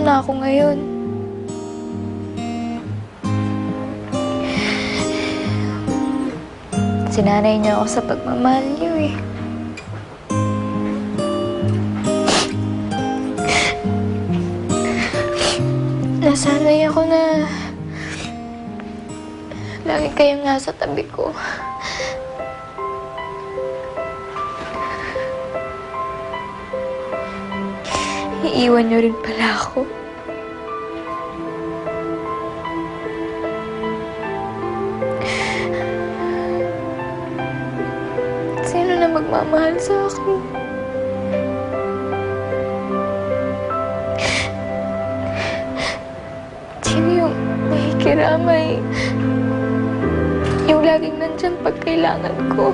na ako ngayon. Sinanay niyo ako sa pagmamahal niyo eh. Nasanay ako na lagi kayong nasa tabi ko. Iiwan niyo rin pala ako. Sino na magmamahal sa akin? Sino yung makikiramay? Yung laging nandyan pag kailangan ko?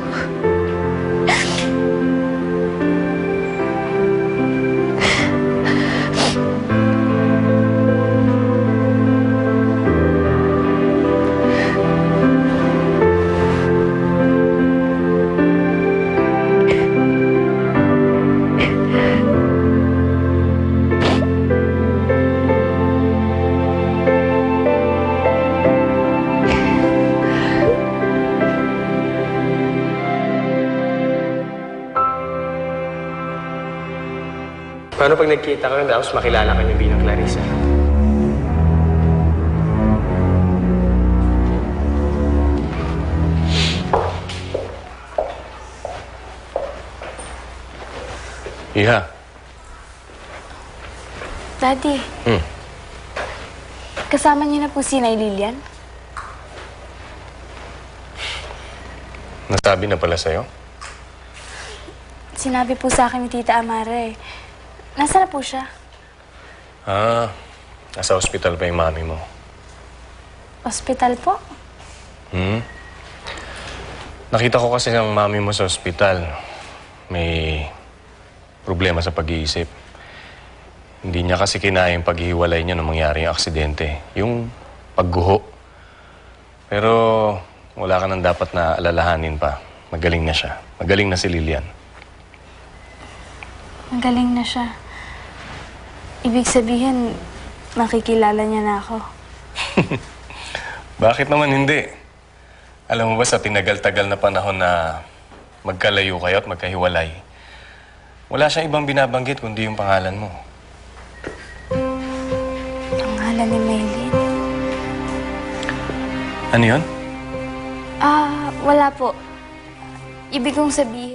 Paano pag nagkita kayo tapos makilala ka niyo bilang Clarissa? Iha. Daddy, kasama niyo na po si Nay Lilian? Nasabi na pala sa'yo? Sinabi po sa akin ni Tita Amara eh. Nasaan na po siya? Nasa ospital pa yung mami mo. Ospital po? Nakita ko kasi ng mami mo sa ospital. May problema sa pag-iisip. Hindi niya kasi kinaya yung paghihiwalay niya nung mangyari yung aksidente. Yung pagguho. Pero wala ka nang dapat na alalahanin pa. Magaling na siya. Magaling na si Lilian. Magaling na siya. Ibig sabihin, makikilala niya na ako. Bakit naman hindi? Alam mo ba sa tinagal-tagal na panahon na magkalayo kayo at magkahiwalay, wala siyang ibang binabanggit kundi yung pangalan mo. Pangalan ni Maylin? Ano yun? Wala po. Ibig kong sabihin,